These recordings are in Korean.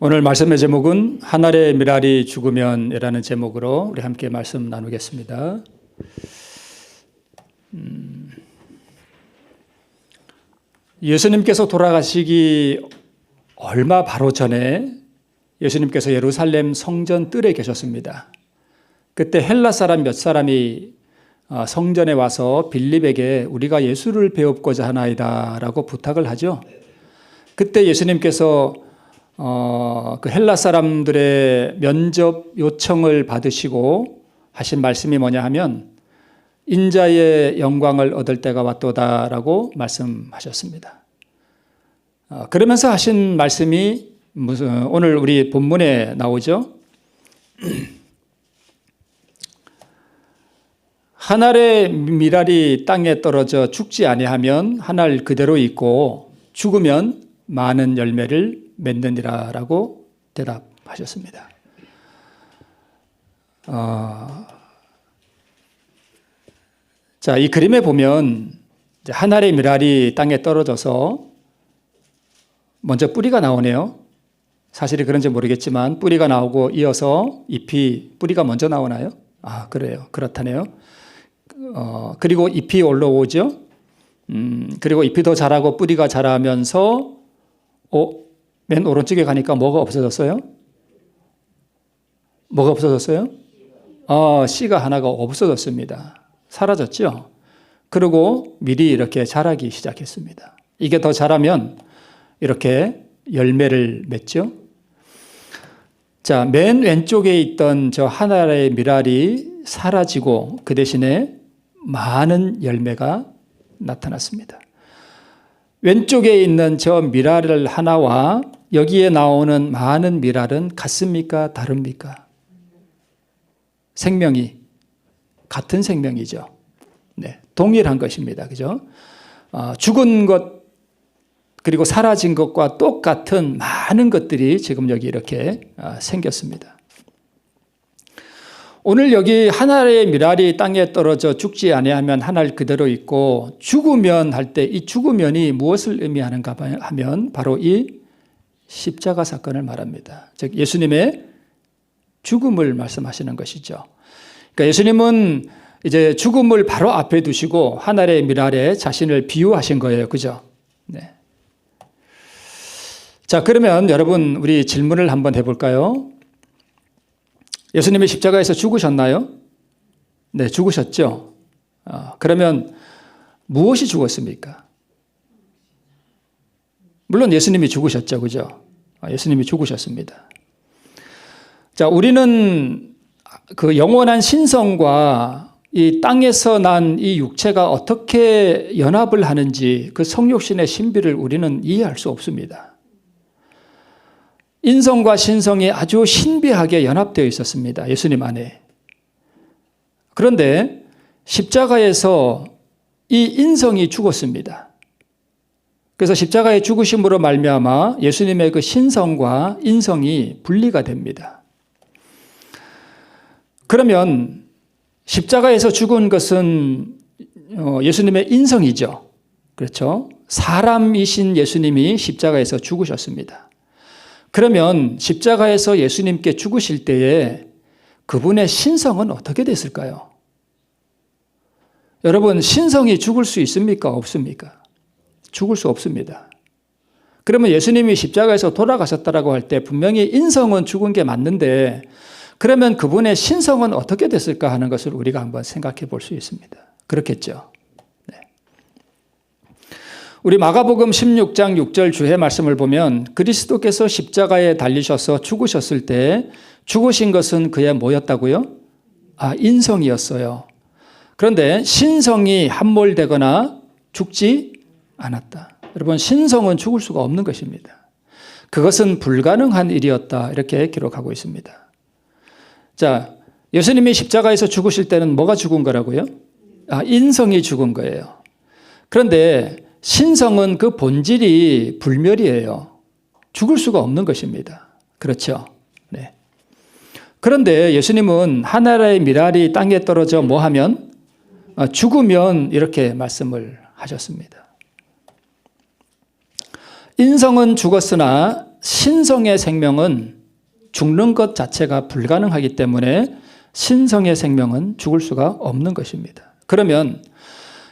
오늘 말씀의 제목은 한 알의 밀알이 죽으면이라는 제목으로 우리 함께 말씀 나누겠습니다. 예수님께서 돌아가시기 얼마 바로 전에 예수님께서 예루살렘 성전 뜰에 계셨습니다. 그때 헬라 사람 몇 사람이 성전에 와서 빌립에게 우리가 예수를 배웁고자 하나이다 라고 부탁을 하죠. 그때 예수님께서 그 헬라 사람들의 면접 요청을 받으시고 하신 말씀이 뭐냐 하면 인자의 영광을 얻을 때가 왔도다라고 말씀하셨습니다. 그러면서 하신 말씀이 오늘 우리 본문에 나오죠. 한 알의 밀알이 땅에 떨어져 죽지 아니하면 한 알 그대로 있고 죽으면 많은 열매를 맺느니라 라고 대답하셨습니다. 자, 이 그림에 보면 한 알의 밀알이 땅에 떨어져서 먼저 뿌리가 나오네요. 사실이 그런지 모르겠지만 뿌리가 나오고 이어서 뿌리가 먼저 나오나요? 그래요. 그렇다네요. 그리고 잎이 올라오죠. 그리고 잎이 더 자라고 뿌리가 자라면서 맨 오른쪽에 가니까 뭐가 없어졌어요? 뭐가 없어졌어요? 씨가 하나가 없어졌습니다. 사라졌죠? 그리고 밀이 이렇게 자라기 시작했습니다. 이게 더 자라면 이렇게 열매를 맺죠? 자, 맨 왼쪽에 있던 저 한 알의 밀알이 사라지고 그 대신에 많은 열매가 나타났습니다. 왼쪽에 있는 저 밀알 하나와 여기에 나오는 많은 밀알은 같습니까? 다릅니까? 생명이 같은 생명이죠. 네, 동일한 것입니다. 그죠? 죽은 것 그리고 사라진 것과 똑같은 많은 것들이 지금 여기 이렇게 생겼습니다. 오늘 여기 한 알의 밀알이 땅에 떨어져 죽지 아니하면 한 알 그대로 있고 죽으면 할 때 이 죽으면이 무엇을 의미하는가 하면 바로 이 십자가 사건을 말합니다. 즉 예수님의 죽음을 말씀하시는 것이죠. 그러니까 예수님은 이제 죽음을 바로 앞에 두시고 한 알의 밀알에 자신을 비유하신 거예요. 그죠? 네. 자, 그러면 여러분 우리 질문을 한번 해볼까요? 예수님이 십자가에서 죽으셨나요? 네, 죽으셨죠. 그러면 무엇이 죽었습니까? 물론 예수님이 죽으셨죠. 그죠? 예수님이 죽으셨습니다. 자, 우리는 그 영원한 신성과 이 땅에서 난 이 육체가 어떻게 연합을 하는지 그 성육신의 신비를 우리는 이해할 수 없습니다. 인성과 신성이 아주 신비하게 연합되어 있었습니다. 예수님 안에. 그런데 십자가에서 이 인성이 죽었습니다. 그래서 십자가의 죽으심으로 말미암아 예수님의 그 신성과 인성이 분리가 됩니다. 그러면 십자가에서 죽은 것은 예수님의 인성이죠. 그렇죠? 사람이신 예수님이 십자가에서 죽으셨습니다. 그러면 십자가에서 예수님께 죽으실 때에 그분의 신성은 어떻게 됐을까요? 여러분, 신성이 죽을 수 있습니까? 없습니까? 죽을 수 없습니다. 그러면 예수님이 십자가에서 돌아가셨다고 할 때 분명히 인성은 죽은 게 맞는데 그러면 그분의 신성은 어떻게 됐을까 하는 것을 우리가 한번 생각해 볼 수 있습니다. 그렇겠죠? 네. 우리 마가복음 16장 6절 주의 말씀을 보면 그리스도께서 십자가에 달리셔서 죽으셨을 때 죽으신 것은 그의 뭐였다고요? 인성이었어요. 그런데 신성이 함몰되거나 죽지 않았다. 여러분, 신성은 죽을 수가 없는 것입니다. 그것은 불가능한 일이었다. 이렇게 기록하고 있습니다. 자, 예수님이 십자가에서 죽으실 때는 뭐가 죽은 거라고요? 인성이 죽은 거예요. 그런데 신성은 그 본질이 불멸이에요. 죽을 수가 없는 것입니다. 그렇죠? 네. 그런데 예수님은 한 알의 밀알이 땅에 떨어져 뭐 하면? 죽으면 이렇게 말씀을 하셨습니다. 인성은 죽었으나 신성의 생명은 죽는 것 자체가 불가능하기 때문에 신성의 생명은 죽을 수가 없는 것입니다. 그러면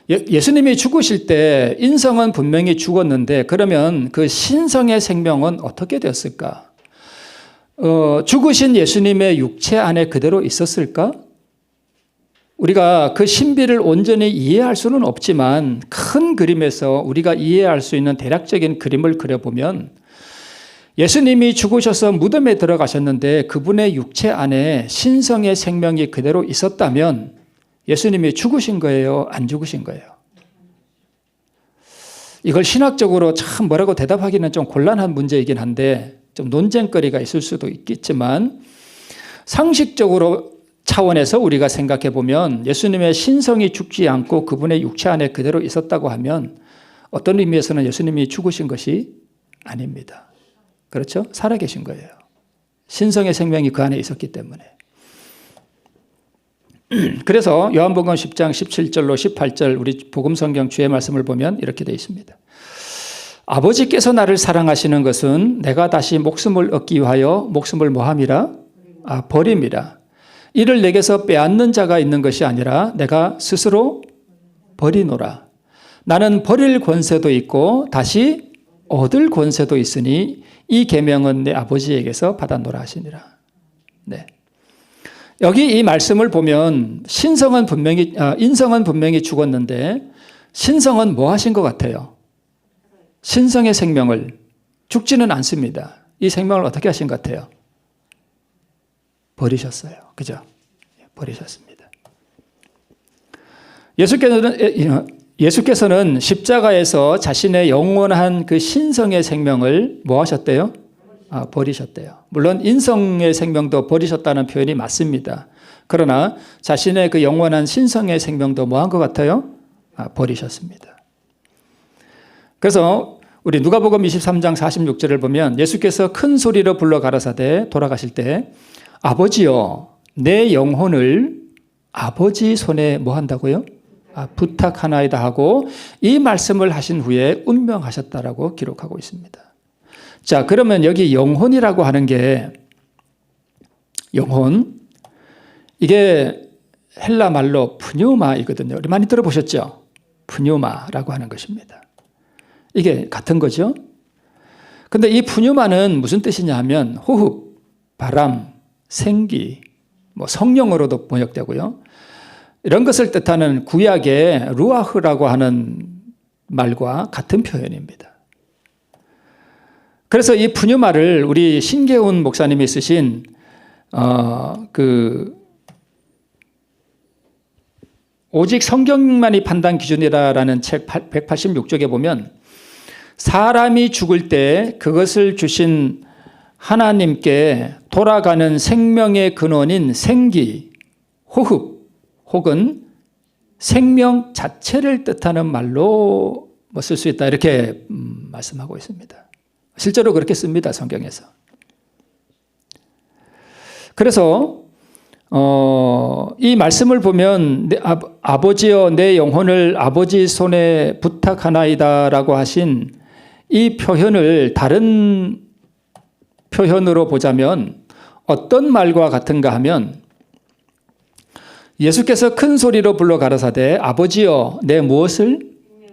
예수님이 죽으실 때 인성은 분명히 죽었는데 그러면 그 신성의 생명은 어떻게 되었을까? 죽으신 예수님의 육체 안에 그대로 있었을까? 우리가 그 신비를 온전히 이해할 수는 없지만 큰 그림에서 우리가 이해할 수 있는 대략적인 그림을 그려보면 예수님이 죽으셔서 무덤에 들어가셨는데 그분의 육체 안에 신성의 생명이 그대로 있었다면 예수님이 죽으신 거예요? 안 죽으신 거예요? 이걸 신학적으로 참 뭐라고 대답하기는 좀 곤란한 문제이긴 한데 좀 논쟁거리가 있을 수도 있겠지만 상식적으로 차원에서 우리가 생각해 보면 예수님의 신성이 죽지 않고 그분의 육체 안에 그대로 있었다고 하면 어떤 의미에서는 예수님이 죽으신 것이 아닙니다. 그렇죠? 살아계신 거예요. 신성의 생명이 그 안에 있었기 때문에. 그래서 요한복음 10장 17절로 18절 우리 복음성경 주의 말씀을 보면 이렇게 되어 있습니다. 아버지께서 나를 사랑하시는 것은 내가 다시 목숨을 얻기 위하여 목숨을 뭐함이라? 버림이라. 이를 내게서 빼앗는 자가 있는 것이 아니라 내가 스스로 버리노라. 나는 버릴 권세도 있고 다시 얻을 권세도 있으니 이 계명은 내 아버지에게서 받았노라 하시니라. 네. 여기 이 말씀을 보면 인성은 분명히 죽었는데 신성은 뭐 하신 것 같아요? 신성의 생명을 죽지는 않습니다. 이 생명을 어떻게 하신 것 같아요? 버리셨어요. 그죠? 버리셨습니다. 예수께서는 십자가에서 자신의 영원한 그 신성의 생명을 뭐 하셨대요? 버리셨대요. 물론 인성의 생명도 버리셨다는 표현이 맞습니다. 그러나 자신의 그 영원한 신성의 생명도 뭐 한 것 같아요? 버리셨습니다. 그래서 우리 누가복음 23장 46절을 보면 예수께서 큰 소리로 불러 가라사대 돌아가실 때 아버지여 내 영혼을 아버지 손에 뭐 한다고요? 부탁하나이다 하고 이 말씀을 하신 후에 운명하셨다라고 기록하고 있습니다. 자, 그러면 여기 영혼이라고 하는 게 영혼 이게 헬라 말로 푸뉴마이거든요. 우리 많이 들어보셨죠? 푸뉴마라고 하는 것입니다. 이게 같은 거죠. 근데 이 푸뉴마는 무슨 뜻이냐 하면 호흡, 바람, 생기, 뭐 성령으로도 번역되고요. 이런 것을 뜻하는 구약의 루아흐라고 하는 말과 같은 표현입니다. 그래서 이 푸뉴마를 우리 신계훈 목사님이 쓰신 오직 성경만이 판단 기준이라는 책 186쪽에 보면 사람이 죽을 때 그것을 주신 하나님께 돌아가는 생명의 근원인 생기, 호흡 혹은 생명 자체를 뜻하는 말로 쓸 수 있다 이렇게 말씀하고 있습니다. 실제로 그렇게 씁니다. 성경에서. 그래서 이 말씀을 보면 아버지여 내 영혼을 아버지 손에 부탁하나이다라고 하신 이 표현을 다른 표현으로 보자면 어떤 말과 같은가 하면 예수께서 큰 소리로 불러 가라사대 아버지여 내 무엇을?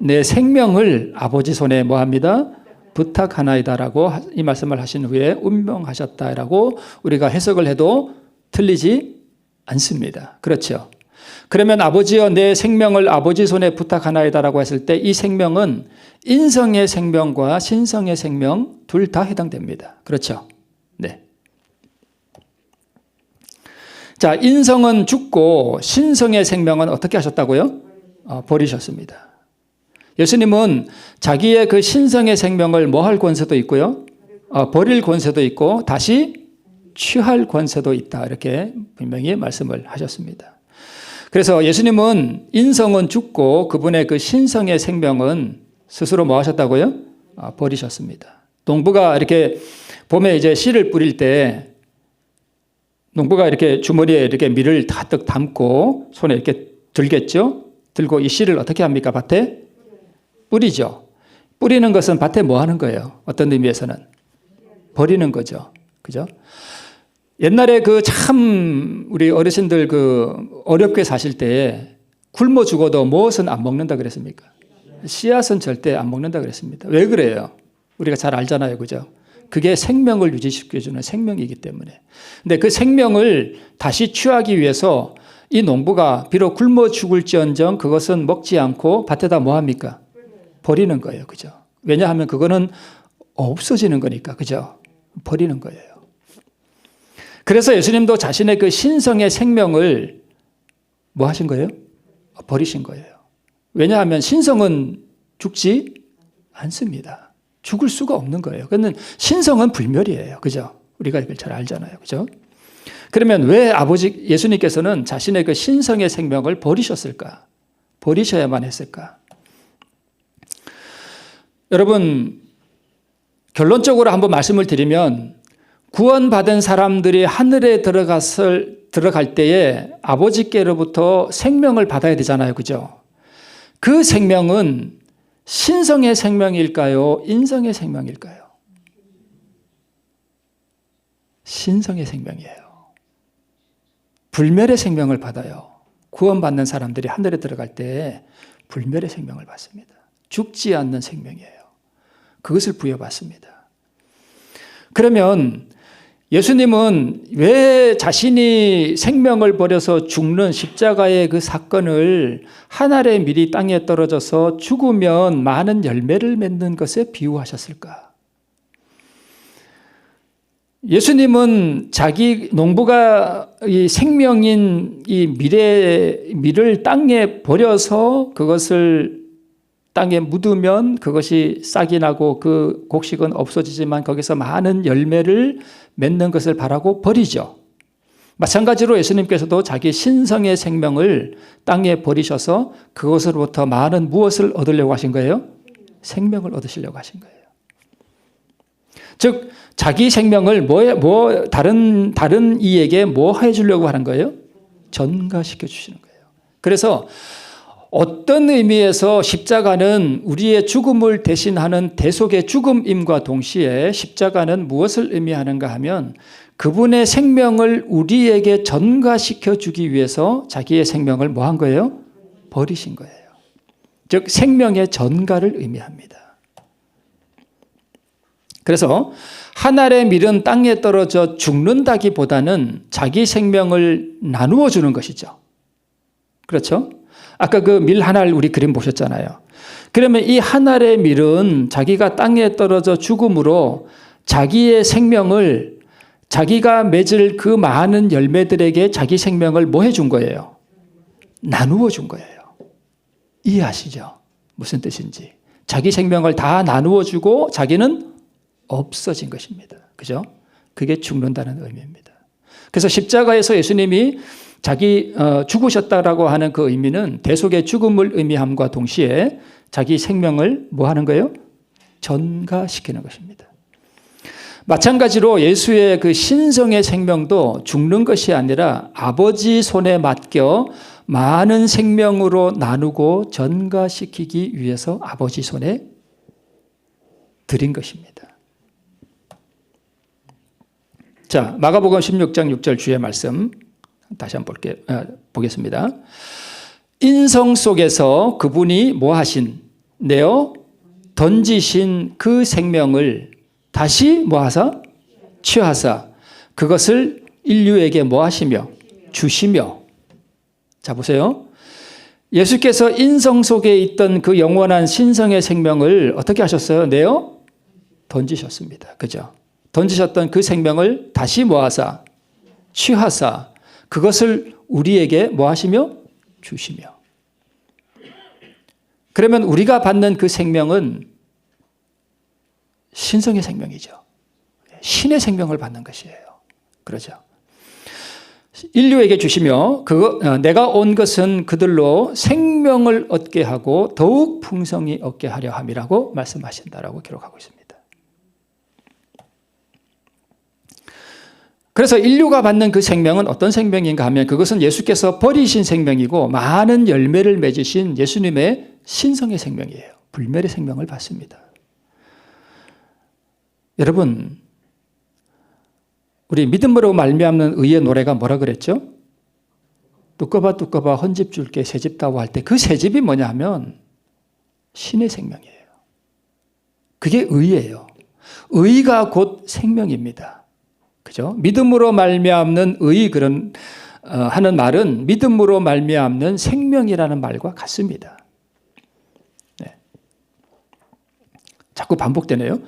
내 생명을 아버지 손에 뭐합니다? 부탁하나이다라고 이 말씀을 하신 후에 운명하셨다라고 우리가 해석을 해도 틀리지 않습니다. 그렇죠? 그러면 아버지여 내 생명을 아버지 손에 부탁하나이다라고 했을 때 이 생명은 인성의 생명과 신성의 생명 둘 다 해당됩니다. 그렇죠? 네. 자, 인성은 죽고 신성의 생명은 어떻게 하셨다고요? 버리셨습니다. 예수님은 자기의 그 신성의 생명을 뭐 할 권세도 있고요. 버릴 권세도 있고 다시 취할 권세도 있다. 이렇게 분명히 말씀을 하셨습니다. 그래서 예수님은 인성은 죽고 그분의 그 신성의 생명은 스스로 뭐 하셨다고요? 버리셨습니다. 농부가 이렇게 봄에 이제 씨를 뿌릴 때 농부가 이렇게 주머니에 이렇게 밀을 가득 담고 손에 이렇게 들겠죠? 들고 이 씨를 어떻게 합니까? 밭에? 뿌리죠. 뿌리는 것은 밭에 뭐 하는 거예요? 어떤 의미에서는? 버리는 거죠. 그죠? 옛날에 우리 어르신들 어렵게 사실 때 굶어 죽어도 무엇은 안 먹는다 그랬습니까? 씨앗은 절대 안 먹는다 그랬습니다. 왜 그래요? 우리가 잘 알잖아요. 그죠? 그게 생명을 유지시켜주는 생명이기 때문에. 근데 그 생명을 다시 취하기 위해서 이 농부가 비록 굶어 죽을지언정 그것은 먹지 않고 밭에다 뭐 합니까? 버리는 거예요. 그죠? 왜냐하면 그거는 없어지는 거니까. 그죠? 버리는 거예요. 그래서 예수님도 자신의 그 신성의 생명을 뭐 하신 거예요? 버리신 거예요. 왜냐하면 신성은 죽지 않습니다. 죽을 수가 없는 거예요. 그러면 신성은 불멸이에요. 그죠? 우리가 이걸 잘 알잖아요. 그죠? 그러면 왜 예수님께서는 자신의 그 신성의 생명을 버리셨을까? 버리셔야만 했을까? 여러분, 결론적으로 한번 말씀을 드리면 구원받은 사람들이 하늘에 들어갈 때에 아버지께로부터 생명을 받아야 되잖아요. 그죠? 그 생명은 신성의 생명일까요? 인성의 생명일까요? 신성의 생명이에요. 불멸의 생명을 받아요. 구원받는 사람들이 하늘에 들어갈 때 불멸의 생명을 받습니다. 죽지 않는 생명이에요. 그것을 부여받습니다. 그러면 예수님은 왜 자신이 생명을 버려서 죽는 십자가의 그 사건을 한 알의 밀이 땅에 떨어져서 죽으면 많은 열매를 맺는 것에 비유하셨을까? 예수님은 자기 농부가 이 생명인 이 밀을 땅에 버려서 그것을 땅에 묻으면 그것이 싹이 나고 그 곡식은 없어지지만 거기서 많은 열매를 맺는 것을 바라고 버리죠. 마찬가지로 예수님께서도 자기 신성의 생명을 땅에 버리셔서 그것으로부터 많은 무엇을 얻으려고 하신 거예요? 생명을 얻으시려고 하신 거예요. 즉 자기 생명을 다른 이에게 뭐 해주려고 하는 거예요? 전가시켜 주시는 거예요. 그래서 어떤 의미에서 십자가는 우리의 죽음을 대신하는 대속의 죽음임과 동시에 십자가는 무엇을 의미하는가 하면 그분의 생명을 우리에게 전가시켜 주기 위해서 자기의 생명을 뭐 한 거예요? 버리신 거예요. 즉 생명의 전가를 의미합니다. 그래서 한 알의 밀은 땅에 떨어져 죽는다기보다는 자기 생명을 나누어 주는 것이죠. 그렇죠? 아까 그 밀 한 알 우리 그림 보셨잖아요. 그러면 이 한 알의 밀은 자기가 땅에 떨어져 죽음으로 자기의 생명을 자기가 맺을 그 많은 열매들에게 자기 생명을 뭐 해준 거예요? 나누어 준 거예요. 이해하시죠? 무슨 뜻인지. 자기 생명을 다 나누어 주고 자기는 없어진 것입니다. 그죠? 그게 죽는다는 의미입니다. 그래서 십자가에서 예수님이 자기 죽으셨다라고 하는 그 의미는 대속의 죽음을 의미함과 동시에 자기 생명을 뭐 하는 거예요? 전가시키는 것입니다. 마찬가지로 예수의 그 신성의 생명도 죽는 것이 아니라 아버지 손에 맡겨 많은 생명으로 나누고 전가시키기 위해서 아버지 손에 드린 것입니다. 자, 마가복음 16장 6절 주의 말씀 다시 한번 보겠습니다. 인성 속에서 그분이 뭐 하신, 내어 던지신 그 생명을 다시 뭐 하사? 취하사 그것을 인류에게 뭐 하시며? 주시며. 자, 보세요. 예수께서 인성 속에 있던 그 영원한 신성의 생명을 어떻게 하셨어요? 내어 던지셨습니다. 그죠? 던지셨던 그 생명을 다시 뭐 하사? 취하사 그것을 우리에게 뭐 하시며? 주시며. 그러면 우리가 받는 그 생명은 신성의 생명이죠. 신의 생명을 받는 것이에요. 그러죠. 인류에게 주시며 내가 온 것은 그들로 생명을 얻게 하고 더욱 풍성히 얻게 하려 함이라고 말씀하신다라고 기록하고 있습니다. 그래서 인류가 받는 그 생명은 어떤 생명인가 하면 그것은 예수께서 버리신 생명이고 많은 열매를 맺으신 예수님의 신성의 생명이에요. 불멸의 생명을 받습니다. 여러분, 우리 믿음으로 말미암는 의의 노래가 뭐라 그랬죠? 두꺼봐 두꺼봐 헌집 줄게 새집 다오 할 때 그 새집이 뭐냐 하면 신의 생명이에요. 그게 의예요. 의가 곧 생명입니다. 그죠? 믿음으로 말미암는 의 그런 하는 말은 믿음으로 말미암는 생명이라는 말과 같습니다. 네. 자꾸 반복되네요.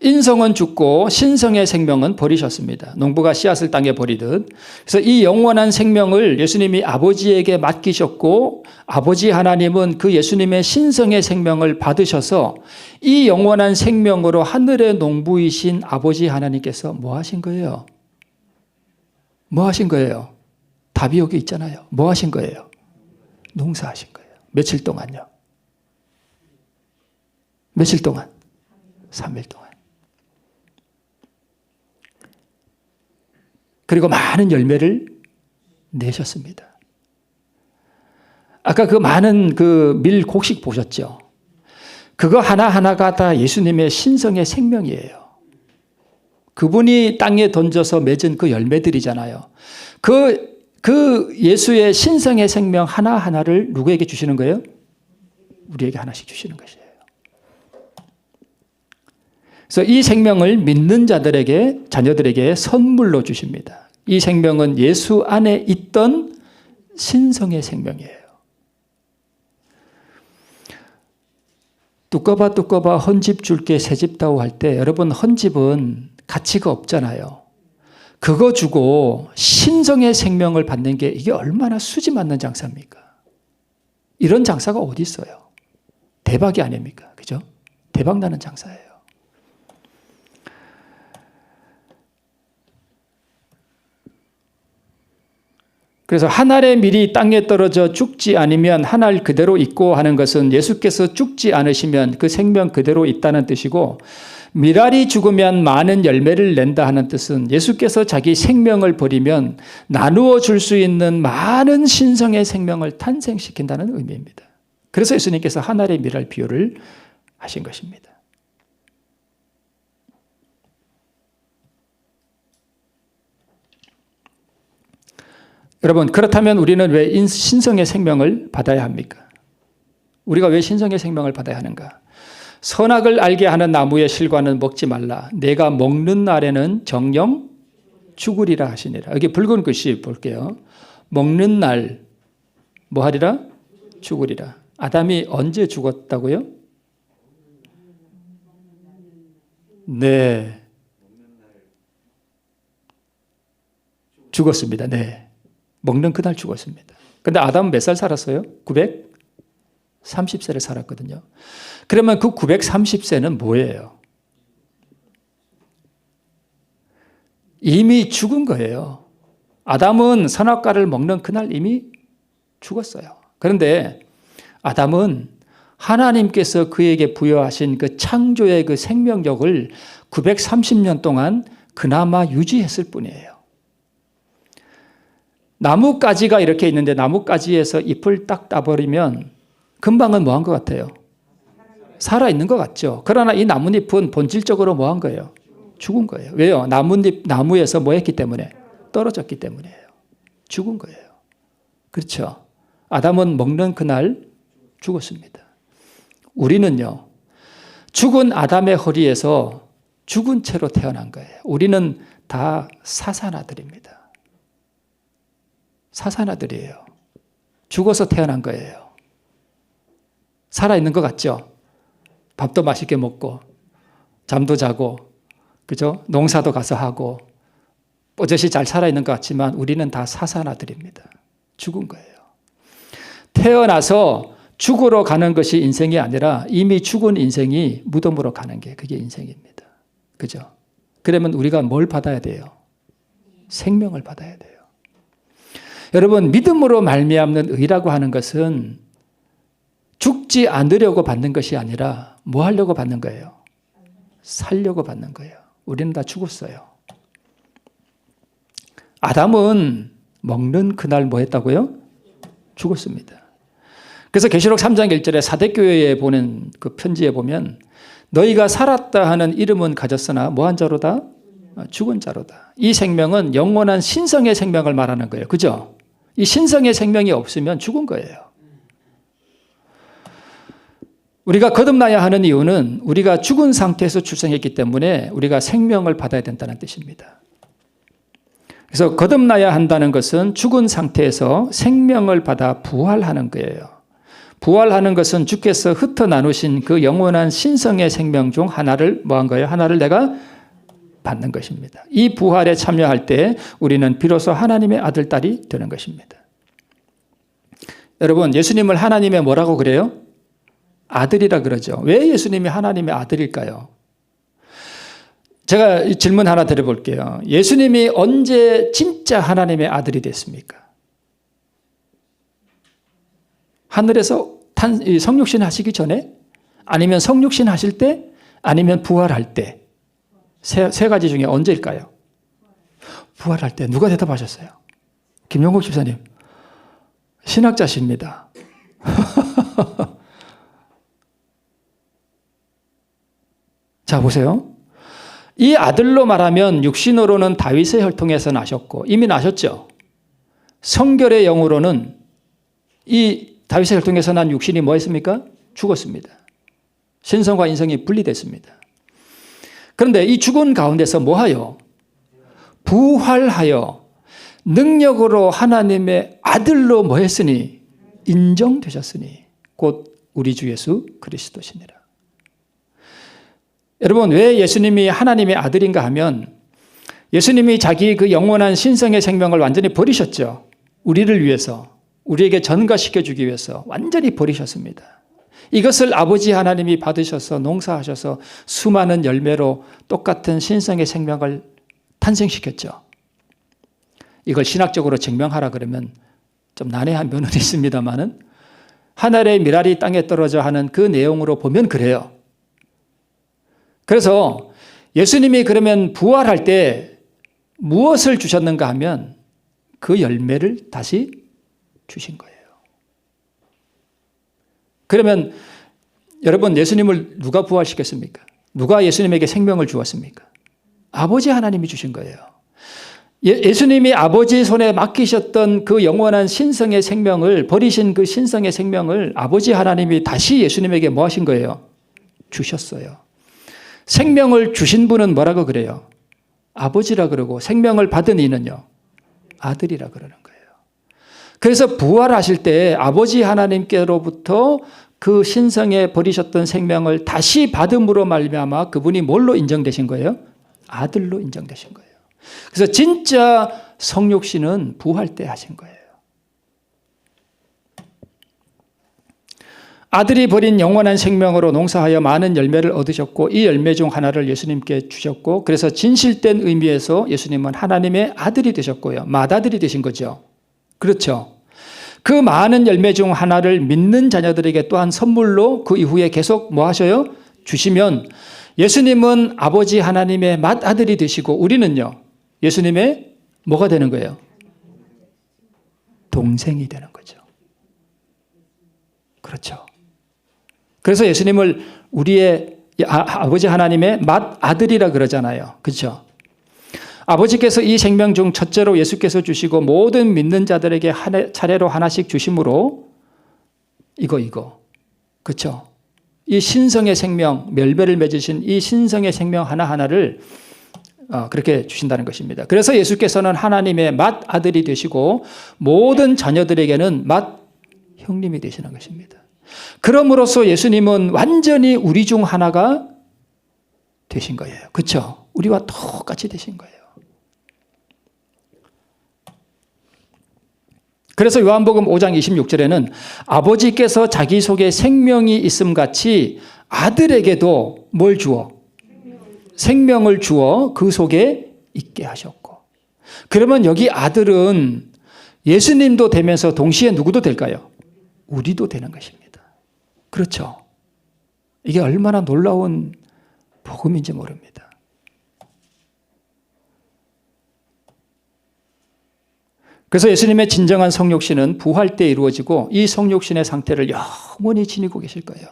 인성은 죽고 신성의 생명은 버리셨습니다. 농부가 씨앗을 땅에 버리듯. 그래서 이 영원한 생명을 예수님이 아버지에게 맡기셨고 아버지 하나님은 그 예수님의 신성의 생명을 받으셔서 이 영원한 생명으로 하늘의 농부이신 아버지 하나님께서 뭐 하신 거예요? 뭐 하신 거예요? 답이 여기 있잖아요. 뭐 하신 거예요? 농사하신 거예요. 며칠 동안요? 며칠 동안? 3일 동안. 그리고 많은 열매를 내셨습니다. 아까 그 많은 그 밀 곡식 보셨죠? 그거 하나하나가 다 예수님의 신성의 생명이에요. 그분이 땅에 던져서 맺은 그 열매들이잖아요. 그 예수의 신성의 생명 하나하나를 누구에게 주시는 거예요? 우리에게 하나씩 주시는 것이에요. 그래서 이 생명을 믿는 자들에게, 자녀들에게 선물로 주십니다. 이 생명은 예수 안에 있던 신성의 생명이에요. 두꺼봐 두꺼봐 헌집 줄게 새집 다오 할 때 여러분 헌집은 가치가 없잖아요. 그거 주고 신성의 생명을 받는 게 이게 얼마나 수지 맞는 장사입니까? 이런 장사가 어디 있어요? 대박이 아닙니까? 그죠? 대박 나는 장사예요. 그래서 한 알의 밀이 땅에 떨어져 죽지 않으면 한 알 그대로 있고 하는 것은 예수께서 죽지 않으시면 그 생명 그대로 있다는 뜻이고 밀알이 죽으면 많은 열매를 낸다 하는 뜻은 예수께서 자기 생명을 버리면 나누어 줄 수 있는 많은 신성의 생명을 탄생시킨다는 의미입니다. 그래서 예수님께서 한 알의 밀알 비유를 하신 것입니다. 여러분, 그렇다면 우리는 왜 신성의 생명을 받아야 합니까? 우리가 왜 신성의 생명을 받아야 하는가? 선악을 알게 하는 나무의 실과는 먹지 말라. 내가 먹는 날에는 정령 죽으리라 하시니라. 여기 붉은 글씨 볼게요. 먹는 날 뭐 하리라? 죽으리라. 아담이 언제 죽었다고요? 네. 죽었습니다. 네. 먹는 그날 죽었습니다. 근데 아담은 몇 살 살았어요? 930세를 살았거든요. 그러면 그 930세는 뭐예요? 이미 죽은 거예요. 아담은 선악과를 먹는 그날 이미 죽었어요. 그런데 아담은 하나님께서 그에게 부여하신 그 창조의 그 생명력을 930년 동안 그나마 유지했을 뿐이에요. 나뭇가지가 이렇게 있는데 나뭇가지에서 잎을 딱 따버리면 금방은 뭐 한 것 같아요? 살아있는 것 같죠. 그러나 이 나뭇잎은 본질적으로 뭐 한 거예요? 죽은 거예요. 왜요? 나무에서 뭐 했기 때문에? 떨어졌기 때문이에요. 죽은 거예요. 그렇죠. 아담은 먹는 그날 죽었습니다. 우리는요, 죽은 아담의 허리에서 죽은 채로 태어난 거예요. 우리는 다 사산아들입니다. 사산아들이에요. 죽어서 태어난 거예요. 살아있는 것 같죠? 밥도 맛있게 먹고 잠도 자고 그죠? 농사도 가서 하고 뽀젓이 잘 살아있는 것 같지만 우리는 다 사산아들입니다. 죽은 거예요. 태어나서 죽으러 가는 것이 인생이 아니라 이미 죽은 인생이 무덤으로 가는 게 그게 인생입니다. 그죠? 그러면 우리가 뭘 받아야 돼요? 생명을 받아야 돼요. 여러분, 믿음으로 말미암는 의라고 하는 것은 죽지 않으려고 받는 것이 아니라 뭐 하려고 받는 거예요? 살려고 받는 거예요. 우리는 다 죽었어요. 아담은 먹는 그날 뭐 했다고요? 죽었습니다. 그래서 계시록 3장 1절에 사대교회에 보낸 그 편지에 보면 너희가 살았다 하는 이름은 가졌으나 뭐한 자로다? 죽은 자로다. 이 생명은 영원한 신성의 생명을 말하는 거예요. 그죠? 이 신성의 생명이 없으면 죽은 거예요. 우리가 거듭나야 하는 이유는 우리가 죽은 상태에서 출생했기 때문에 우리가 생명을 받아야 된다는 뜻입니다. 그래서 거듭나야 한다는 것은 죽은 상태에서 생명을 받아 부활하는 거예요. 부활하는 것은 주께서 흩어 나누신 그 영원한 신성의 생명 중 하나를 뭐한 거예요? 하나를 내가 받는 것입니다. 이 부활에 참여할 때 우리는 비로소 하나님의 아들, 딸이 되는 것입니다. 여러분, 예수님을 하나님의 뭐라고 그래요? 아들이라 그러죠. 왜 예수님이 하나님의 아들일까요? 제가 질문 하나 드려볼게요. 예수님이 언제 진짜 하나님의 아들이 됐습니까? 하늘에서 성육신 하시기 전에? 아니면 성육신 하실 때? 아니면 부활할 때? 세 가지 중에 언제일까요? 부활할 때. 누가 대답하셨어요? 김용국 집사님. 신학자십니다. 자, 보세요. 이 아들로 말하면 육신으로는 다윗의 혈통에서 나셨고 이미 나셨죠. 성결의 영으로는 이 다윗의 혈통에서 난 육신이 뭐 했습니까? 죽었습니다. 신성과 인성이 분리됐습니다. 그런데 이 죽은 가운데서 뭐하여? 부활하여 능력으로 하나님의 아들로 뭐 했으니? 인정되셨으니 곧 우리 주 예수 그리스도시니라. 여러분, 왜 예수님이 하나님의 아들인가 하면 예수님이 자기 그 영원한 신성의 생명을 완전히 버리셨죠. 우리를 위해서, 우리에게 전가시켜주기 위해서 완전히 버리셨습니다. 이것을 아버지 하나님이 받으셔서 농사하셔서 수많은 열매로 똑같은 신성의 생명을 탄생시켰죠. 이걸 신학적으로 증명하라 그러면 좀 난해한 면은 있습니다만은 하늘의 미랄이 땅에 떨어져 하는 그 내용으로 보면 그래요. 그래서 예수님이 그러면 부활할 때 무엇을 주셨는가 하면 그 열매를 다시 주신 거예요. 그러면 여러분, 예수님을 누가 부활시켰습니까? 누가 예수님에게 생명을 주었습니까? 아버지 하나님이 주신 거예요. 예수님이 아버지 손에 맡기셨던 그 영원한 신성의 생명을, 버리신 그 신성의 생명을 아버지 하나님이 다시 예수님에게 뭐 하신 거예요? 주셨어요. 생명을 주신 분은 뭐라고 그래요? 아버지라 그러고 생명을 받은 이는요? 아들이라 그러는 거예요. 그래서 부활하실 때 아버지 하나님께로부터 그 신성에 버리셨던 생명을 다시 받음으로 말미암아 그분이 뭘로 인정되신 거예요? 아들로 인정되신 거예요. 그래서 진짜 성육신은 부활 때 하신 거예요. 아들이 버린 영원한 생명으로 농사하여 많은 열매를 얻으셨고 이 열매 중 하나를 예수님께 주셨고 그래서 진실된 의미에서 예수님은 하나님의 아들이 되셨고요. 맏아들이 되신 거죠. 그렇죠. 그 많은 열매 중 하나를 믿는 자녀들에게 또한 선물로 그 이후에 계속 뭐 하셔요? 주시면 예수님은 아버지 하나님의 맏아들이 되시고 우리는요. 예수님의 뭐가 되는 거예요? 동생이 되는 거죠. 그렇죠. 그래서 예수님을 우리의 아버지 하나님의 맏아들이라 그러잖아요. 그렇죠? 아버지께서 이 생명 중 첫째로 예수께서 주시고 모든 믿는 자들에게 차례로 하나씩 주심으로 이거 그렇죠? 이 신성의 생명, 열매를 맺으신 이 신성의 생명 하나하나를 그렇게 주신다는 것입니다. 그래서 예수께서는 하나님의 맏아들이 되시고 모든 자녀들에게는 맏형님이 되시는 것입니다. 그럼으로써 예수님은 완전히 우리 중 하나가 되신 거예요. 그렇죠? 우리와 똑같이 되신 거예요. 그래서 요한복음 5장 26절에는 아버지께서 자기 속에 생명이 있음같이 아들에게도 뭘 주어? 생명을 주어 그 속에 있게 하셨고. 그러면 여기 아들은 예수님도 되면서 동시에 누구도 될까요? 우리도 되는 것입니다. 그렇죠. 이게 얼마나 놀라운 복음인지 모릅니다. 그래서 예수님의 진정한 성육신은 부활 때 이루어지고 이 성육신의 상태를 영원히 지니고 계실 거예요.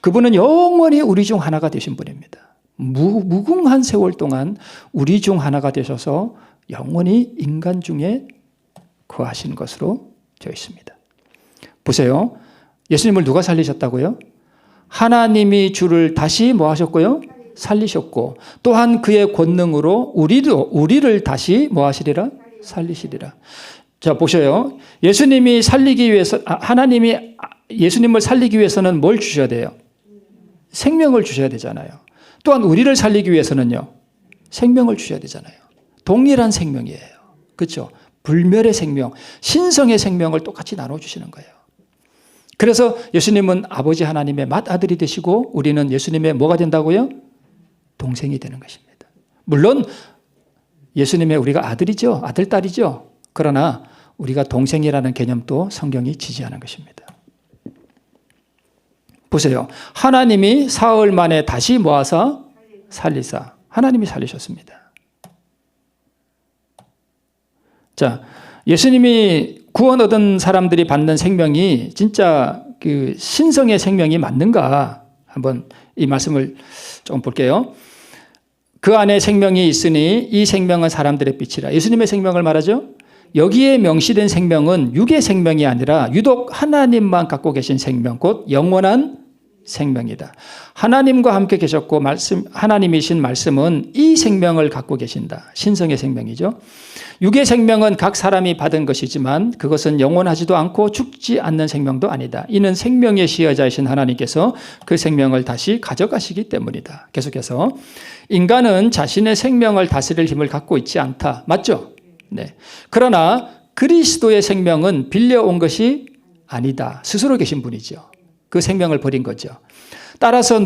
그분은 영원히 우리 중 하나가 되신 분입니다. 무궁한 세월 동안 우리 중 하나가 되셔서 영원히 인간 중에 거하신 것으로 되어 있습니다. 보세요. 예수님을 누가 살리셨다고요? 하나님이 주를 다시 뭐 하셨고요? 살리셨고, 또한 그의 권능으로 우리를 다시 뭐 하시리라? 살리시리라. 자, 보셔요. 예수님이 살리기 위해서, 하나님이 예수님을 살리기 위해서는 뭘 주셔야 돼요? 생명을 주셔야 되잖아요. 또한 우리를 살리기 위해서는요, 생명을 주셔야 되잖아요. 동일한 생명이에요. 그렇죠? 불멸의 생명, 신성의 생명을 똑같이 나눠주시는 거예요. 그래서 예수님은 아버지 하나님의 맏아들이 되시고 우리는 예수님의 뭐가 된다고요? 동생이 되는 것입니다. 물론 예수님의 우리가 아들이죠. 아들, 딸이죠. 그러나 우리가 동생이라는 개념도 성경이 지지하는 것입니다. 보세요. 하나님이 사흘 만에 다시 모아서 살리사. 하나님이 살리셨습니다. 자, 예수님이 구원 얻은 사람들이 받는 생명이 진짜 그 신성의 생명이 맞는가? 한번 이 말씀을 조금 볼게요. 그 안에 생명이 있으니 이 생명은 사람들의 빛이라. 예수님의 생명을 말하죠. 여기에 명시된 생명은 육의 생명이 아니라 유독 하나님만 갖고 계신 생명, 곧 영원한 생명이다. 하나님과 함께 계셨고 하나님이신 말씀은 이 생명을 갖고 계신다. 신성의 생명이죠. 육의 생명은 각 사람이 받은 것이지만 그것은 영원하지도 않고 죽지 않는 생명도 아니다. 이는 생명의 시여자이신 하나님께서 그 생명을 다시 가져가시기 때문이다. 계속해서 인간은 자신의 생명을 다스릴 힘을 갖고 있지 않다. 맞죠? 네. 그러나 그리스도의 생명은 빌려온 것이 아니다. 스스로 계신 분이죠. 그 생명을 버린 거죠. 따라서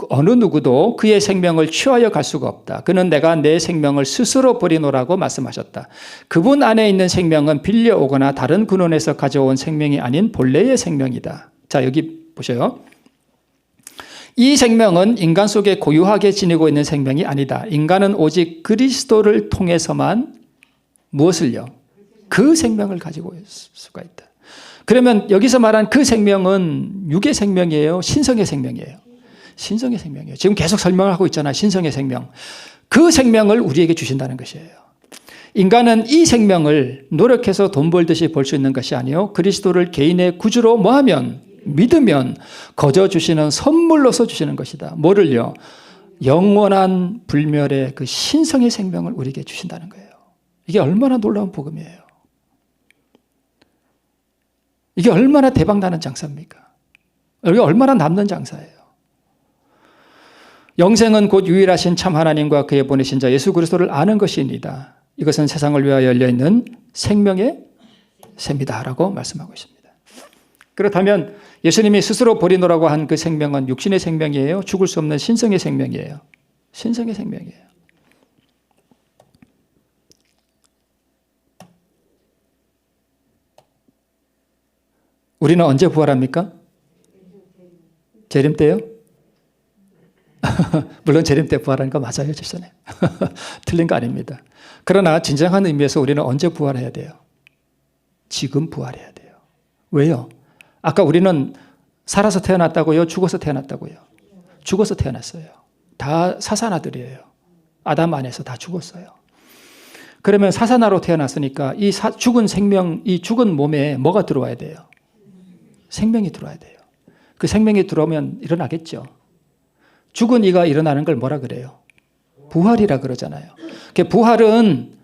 어느 누구도 그의 생명을 취하여 갈 수가 없다. 그는 내가 내 생명을 스스로 버리노라고 말씀하셨다. 그분 안에 있는 생명은 빌려오거나 다른 근원에서 가져온 생명이 아닌 본래의 생명이다. 자, 여기 보셔요. 이 생명은 인간 속에 고유하게 지니고 있는 생명이 아니다. 인간은 오직 그리스도를 통해서만 무엇을요? 그 생명을 가지고 있을 수가 있다. 그러면 여기서 말한 그 생명은 육의 생명이에요? 신성의 생명이에요? 신성의 생명이에요. 지금 계속 설명을 하고 있잖아요. 신성의 생명. 그 생명을 우리에게 주신다는 것이에요. 인간은 이 생명을 노력해서 돈 벌듯이 벌 수 있는 것이 아니요. 그리스도를 개인의 구주로 뭐하면? 믿으면 거저 주시는 선물로서 주시는 것이다. 뭐를요? 영원한 불멸의 그 신성의 생명을 우리에게 주신다는 거예요. 이게 얼마나 놀라운 복음이에요. 이게 얼마나 대박나는 장사입니까? 이게 얼마나 남는 장사예요. 영생은 곧 유일하신 참 하나님과 그의 보내신 자 예수 그리스도를 아는 것이니이다. 이것은 세상을 위하여 열려있는 생명의 샘이다라고 말씀하고 있습니다. 그렇다면 예수님이 스스로 버리노라고 한 그 생명은 육신의 생명이에요? 죽을 수 없는 신성의 생명이에요? 신성의 생명이에요. 우리는 언제 부활합니까? 재림 때요? 물론 재림 때 부활하는 거 맞아요, 집사님. 틀린 거 아닙니다. 그러나 진정한 의미에서 우리는 언제 부활해야 돼요? 지금 부활해야 돼요. 왜요? 아까 우리는 살아서 태어났다고요? 죽어서 태어났다고요? 죽어서 태어났어요. 다 사사나들이에요. 아담 안에서 다 죽었어요. 그러면 사사나로 태어났으니까 이 죽은 생명, 이 죽은 몸에 뭐가 들어와야 돼요? 생명이 들어와야 돼요. 그 생명이 들어오면 일어나겠죠. 죽은 이가 일어나는 걸 뭐라 그래요? 부활이라 그러잖아요. 부활은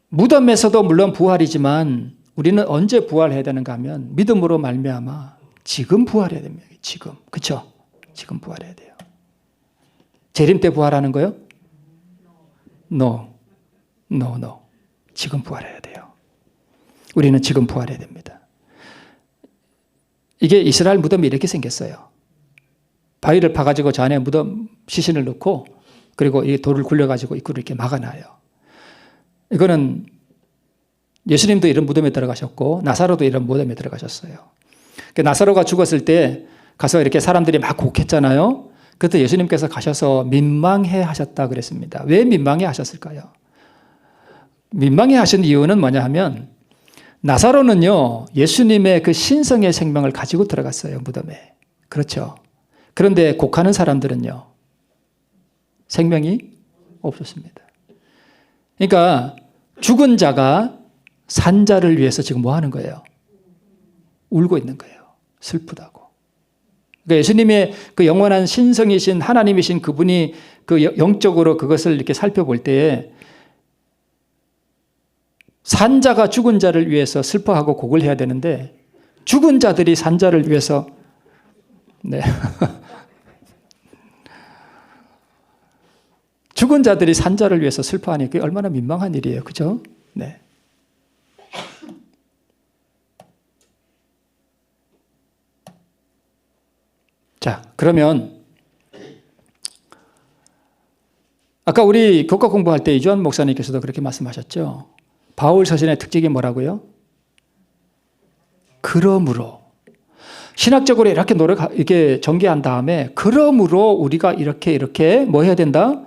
무덤에서도 물론 부활이지만 우리는 언제 부활해야 되는가 하면 믿음으로 말미암아 지금 부활해야 됩니다. 지금. 그렇죠? 지금 부활해야 돼요. 재림 때 부활하는 거요? No. 지금 부활해야 돼요. 우리는 지금 부활해야 됩니다. 이게 이스라엘 무덤이 이렇게 생겼어요. 바위를 파가지고 저 안에 무덤 시신을 넣고 그리고 이 돌을 굴려가지고 입구를 이렇게 막아놔요. 이거는 예수님도 이런 무덤에 들어가셨고 나사로도 이런 무덤에 들어가셨어요. 나사로가 죽었을 때 가서 이렇게 사람들이 막 곡했잖아요. 그때 예수님께서 가셔서 민망해 하셨다 그랬습니다. 왜 민망해 하셨을까요? 민망해 하신 이유는 뭐냐 하면 나사로는요, 예수님의 그 신성의 생명을 가지고 들어갔어요, 무덤에. 그렇죠. 그런데 곡하는 사람들은요, 생명이 없었습니다. 그러니까 죽은 자가 산 자를 위해서 지금 뭐 하는 거예요? 울고 있는 거예요. 슬프다고. 그러니까 예수님의 그 영원한 신성이신 하나님이신 그분이 그 영적으로 그것을 이렇게 살펴볼 때에 산 자가 죽은 자를 위해서 슬퍼하고 곡을 해야 되는데 죽은 자들이 산 자를 위해서 네. 죽은 자들이 산 자를 위해서 슬퍼하니 그게 얼마나 민망한 일이에요. 그죠? 네. 자, 그러면 아까 우리 교과 공부할 때 이주환 목사님께서도 그렇게 말씀하셨죠. 바울 서신의 특징이 뭐라고요? 그러므로. 신학적으로 이렇게 전개한 다음에 그러므로 우리가 이렇게 뭐 해야 된다?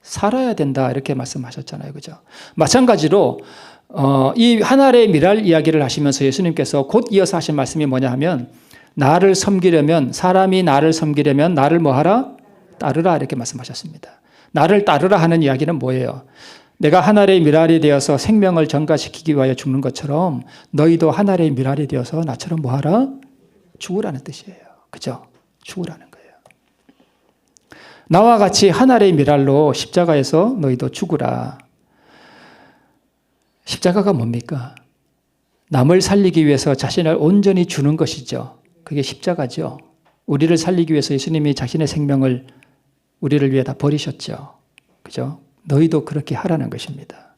살아야 된다. 이렇게 말씀하셨잖아요. 그죠? 마찬가지로 이 하나의 미랄 이야기를 하시면서 예수님께서 곧 이어서 하신 말씀이 뭐냐 하면 나를 섬기려면 사람이 나를 섬기려면 나를 뭐 하라? 따르라 이렇게 말씀하셨습니다. 나를 따르라 하는 이야기는 뭐예요? 내가 하나의 미랄이 되어서 생명을 전가시키기 위하여 죽는 것처럼 너희도 하나의 미랄이 되어서 나처럼 뭐 하라? 죽으라는 뜻이에요. 그죠? 죽으라는 거예요. 나와 같이 하나의 미랄로 십자가에서 너희도 죽으라. 십자가가 뭡니까? 남을 살리기 위해서 자신을 온전히 주는 것이죠. 그게 십자가죠. 우리를 살리기 위해서 예수님이 자신의 생명을 우리를 위해 다 버리셨죠. 그죠? 너희도 그렇게 하라는 것입니다.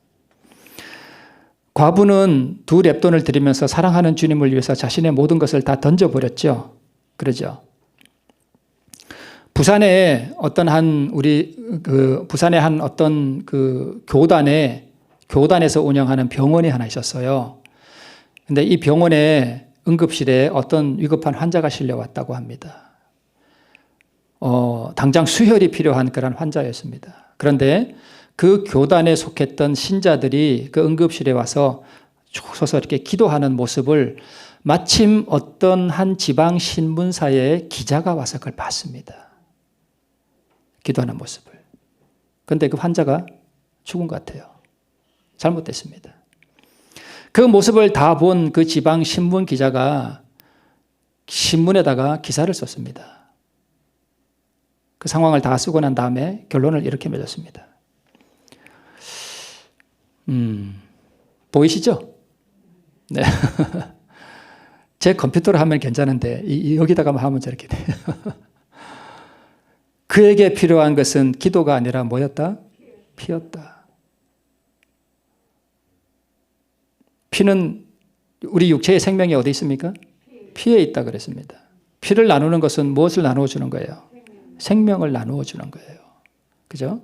과부는 2렙돈을 드리면서 사랑하는 주님을 위해서 자신의 모든 것을 다 던져버렸죠. 그러죠. 부산에 어떤 부산의 한 어떤 교단에서 운영하는 병원이 하나 있었어요. 근데 이 병원에 응급실에 어떤 위급한 환자가 실려왔다고 합니다. 당장 수혈이 필요한 그런 환자였습니다. 그런데 그 교단에 속했던 신자들이 그 응급실에 와서 서서 이렇게 기도하는 모습을 마침 어떤 한 지방 신문사의 기자가 와서 그걸 봤습니다. 기도하는 모습을. 그런데 그 환자가 죽은 것 같아요. 잘못됐습니다. 그 모습을 다 본 그 지방 신문 기자가 신문에다가 기사를 썼습니다. 그 상황을 다 쓰고 난 다음에 결론을 이렇게 맺었습니다. 보이시죠? 네. 제 컴퓨터로 하면 괜찮은데 여기다가 하면 저렇게 돼요. 그에게 필요한 것은 기도가 아니라 뭐였다? 피였다. 피는 우리 육체의 생명이 어디 있습니까? 피에 있다 그랬습니다. 피를 나누는 것은 무엇을 나누어 주는 거예요? 생명을 나누어 주는 거예요. 그죠?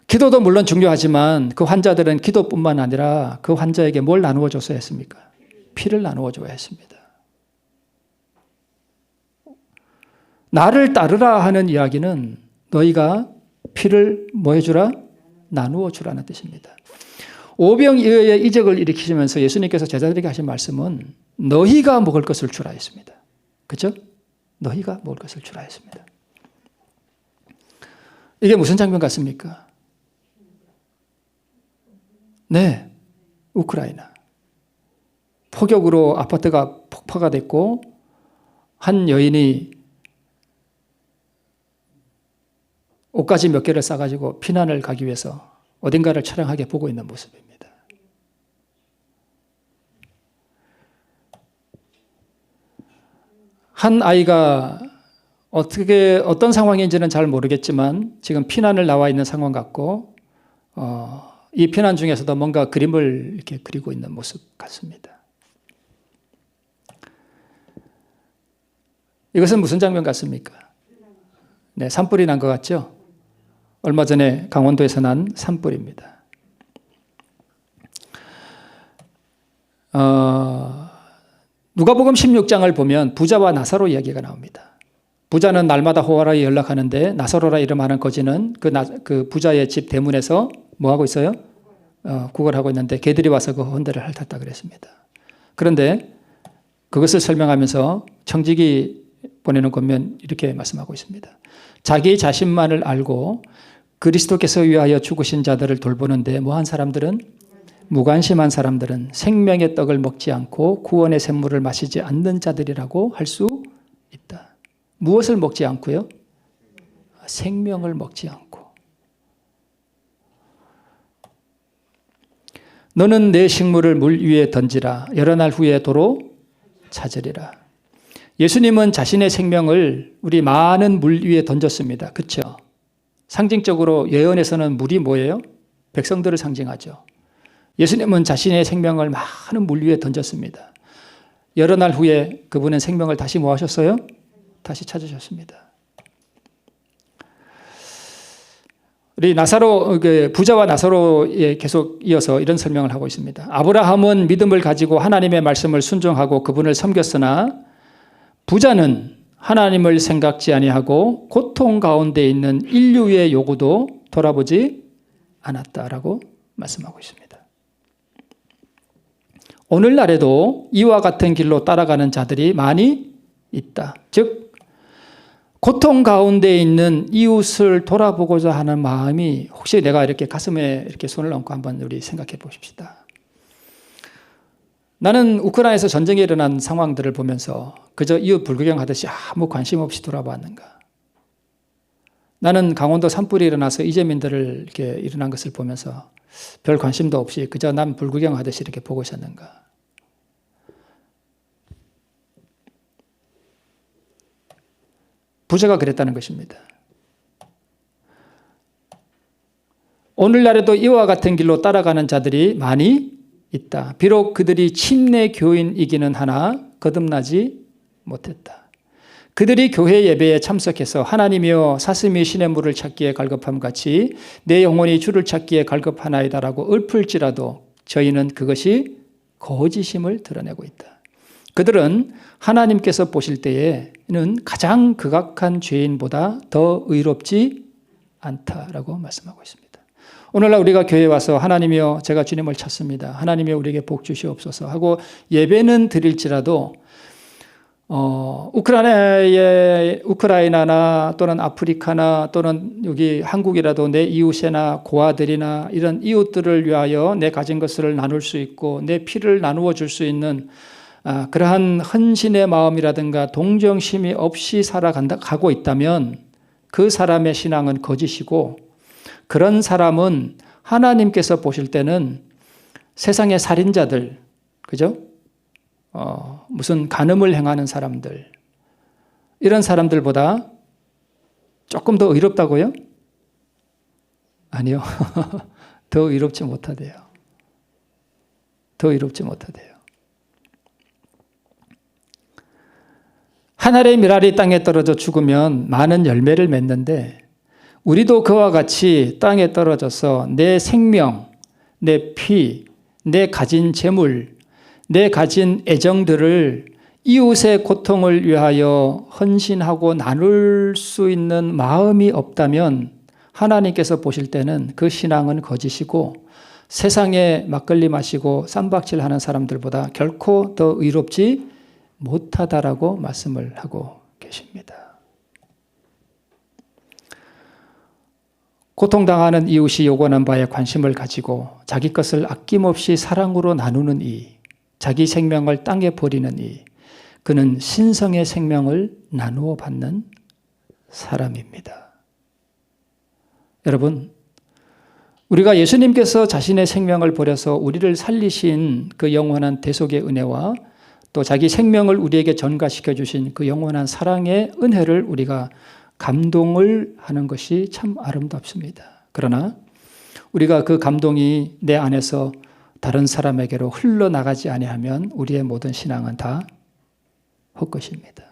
기도도 물론 중요하지만 그 환자들은 기도뿐만 아니라 그 환자에게 뭘 나누어 줬어야 했습니까? 피를 나누어 줘야 했습니다. 나를 따르라 하는 이야기는 너희가 피를 뭐 해주라? 나누어 주라는 뜻입니다. 오병이어의 이적을 일으키시면서 예수님께서 제자들에게 하신 말씀은 너희가 먹을 것을 주라 했습니다. 그렇죠? 너희가 먹을 것을 주라 했습니다. 이게 무슨 장면 같습니까? 네, 우크라이나. 폭격으로 아파트가 폭파가 됐고 한 여인이 옷가지 몇 개를 싸가지고 피난을 가기 위해서 어딘가를 처량하게 보고 있는 모습입니다. 한 아이가 어떤 상황인지는 잘 모르겠지만 지금 피난을 나와 있는 상황 같고 이 피난 중에서도 뭔가 그림을 이렇게 그리고 있는 모습 같습니다. 이것은 무슨 장면 같습니까? 네, 산불이 난 것 같죠? 얼마 전에 강원도에서 난 산불입니다. 누가복음 16장을 보면 부자와 나사로 이야기가 나옵니다. 부자는 날마다 호화라에 연락하는데 나사로라 이름하는 거지는 그 부자의 집 대문에서 뭐 하고 있어요? 구걸하고 있는데 개들이 와서 그 헌대를 핥았다 그랬습니다. 그런데 그것을 설명하면서 청지기 보내는 권면 이렇게 말씀하고 있습니다. 자기 자신만을 알고 그리스도께서 위하여 죽으신 자들을 돌보는데 뭐한 사람들은 무관심한 사람들은 생명의 떡을 먹지 않고 구원의 샘물을 마시지 않는 자들이라고 할 수 있다. 무엇을 먹지 않고요? 생명을 먹지 않고. 너는 내 식물을 물 위에 던지라. 여러 날 후에 도로 찾으리라. 예수님은 자신의 생명을 우리 많은 물 위에 던졌습니다. 그렇죠? 상징적으로 예언에서는 물이 뭐예요? 백성들을 상징하죠. 예수님은 자신의 생명을 많은 물 위에 던졌습니다. 여러 날 후에 그분은 생명을 다시 뭐 하셨어요? 다시 찾으셨습니다. 우리 나사로, 부자와 나사로에 계속 이어서 이런 설명을 하고 있습니다. 아브라함은 믿음을 가지고 하나님의 말씀을 순종하고 그분을 섬겼으나 부자는 하나님을 생각지 아니하고 고통 가운데 있는 인류의 요구도 돌아보지 않았다라고 말씀하고 있습니다. 오늘날에도 이와 같은 길로 따라가는 자들이 많이 있다. 즉 고통 가운데 있는 이웃을 돌아보고자 하는 마음이 혹시 내가 이렇게 가슴에 이렇게 손을 얹고 한번 우리 생각해 보십시다. 나는 우크라이나에서 전쟁이 일어난 상황들을 보면서 그저 이웃 불구경하듯이 아무 관심 없이 돌아봤는가. 나는 강원도 산불이 일어나서 이재민들을 이렇게 일어난 것을 보면서 별 관심도 없이 그저 남 불구경하듯이 이렇게 보고 있었는가. 부자가 그랬다는 것입니다. 오늘날에도 이와 같은 길로 따라가는 자들이 많이 있다. 비록 그들이 침례 교인이기는 하나 거듭나지 못했다. 그들이 교회 예배에 참석해서 하나님이여 사슴이 시냇 물을 찾기에 갈급함 같이 내 영혼이 주를 찾기에 갈급하나이다라고 읊을지라도 저희는 그것이 거짓임을 드러내고 있다. 그들은 하나님께서 보실 때에는 가장 극악한 죄인보다 더 의롭지 않다라고 말씀하고 있습니다. 오늘날 우리가 교회에 와서 하나님이여 제가 주님을 찾습니다. 하나님이여 우리에게 복 주시옵소서 하고 예배는 드릴지라도 우크라이나나 또는 아프리카나 또는 여기 한국이라도 내 이웃이나 고아들이나 이런 이웃들을 위하여 내 가진 것을 나눌 수 있고 내 피를 나누어 줄 수 있는 그러한 헌신의 마음이라든가 동정심이 없이 살아가고 있다면 그 사람의 신앙은 거짓이고 그런 사람은 하나님께서 보실 때는 세상의 살인자들, 그죠? 무슨 간음을 행하는 사람들, 이런 사람들보다 조금 더 의롭다고요? 아니요. 더 의롭지 못하대요. 더 의롭지 못하대요. 한 알의 밀알이 땅에 떨어져 죽으면 많은 열매를 맺는데 우리도 그와 같이 땅에 떨어져서 내 생명, 내 피, 내 가진 재물, 내 가진 애정들을 이웃의 고통을 위하여 헌신하고 나눌 수 있는 마음이 없다면 하나님께서 보실 때는 그 신앙은 거짓이고 세상에 막걸리 마시고 쌈박질하는 사람들보다 결코 더 의롭지 못하다라고 말씀을 하고 계십니다. 고통당하는 이웃이 요구하는 바에 관심을 가지고 자기 것을 아낌없이 사랑으로 나누는 이, 자기 생명을 땅에 버리는 이, 그는 신성의 생명을 나누어 받는 사람입니다. 여러분, 우리가 예수님께서 자신의 생명을 버려서 우리를 살리신 그 영원한 대속의 은혜와 또 자기 생명을 우리에게 전가시켜 주신 그 영원한 사랑의 은혜를 우리가 감동을 하는 것이 참 아름답습니다. 그러나 우리가 그 감동이 내 안에서 다른 사람에게로 흘러나가지 아니하면 우리의 모든 신앙은 다 헛것입니다.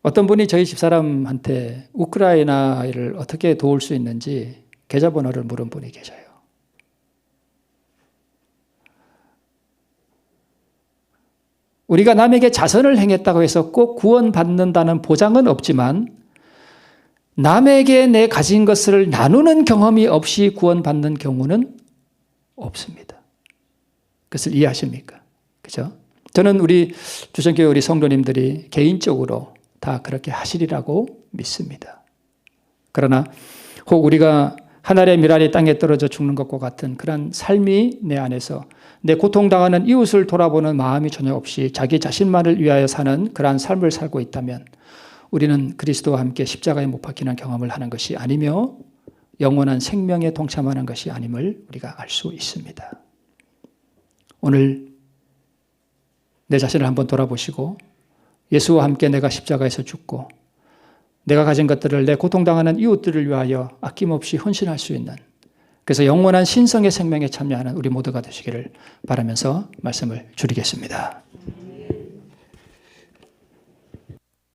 어떤 분이 저희 집사람한테 우크라이나를 어떻게 도울 수 있는지 계좌번호를 물은 분이 계셔요. 우리가 남에게 자선을 행했다고 해서 꼭 구원받는다는 보장은 없지만 남에게 내 가진 것을 나누는 경험이 없이 구원받는 경우는 없습니다. 그것을 이해하십니까? 그죠? 저는 우리 주천교회 우리 성도님들이 개인적으로 다 그렇게 하시리라고 믿습니다. 그러나 혹 우리가 하늘의 미랄이 땅에 떨어져 죽는 것과 같은 그런 삶이 내 안에서 내 고통당하는 이웃을 돌아보는 마음이 전혀 없이 자기 자신만을 위하여 사는 그러한 삶을 살고 있다면 우리는 그리스도와 함께 십자가에 못 박히는 경험을 하는 것이 아니며 영원한 생명에 동참하는 것이 아님을 우리가 알 수 있습니다. 오늘 내 자신을 한번 돌아보시고 예수와 함께 내가 십자가에서 죽고 내가 가진 것들을 내 고통당하는 이웃들을 위하여 아낌없이 헌신할 수 있는, 그래서 영원한 신성의 생명에 참여하는 우리 모두가 되시기를 바라면서 말씀을 줄이겠습니다.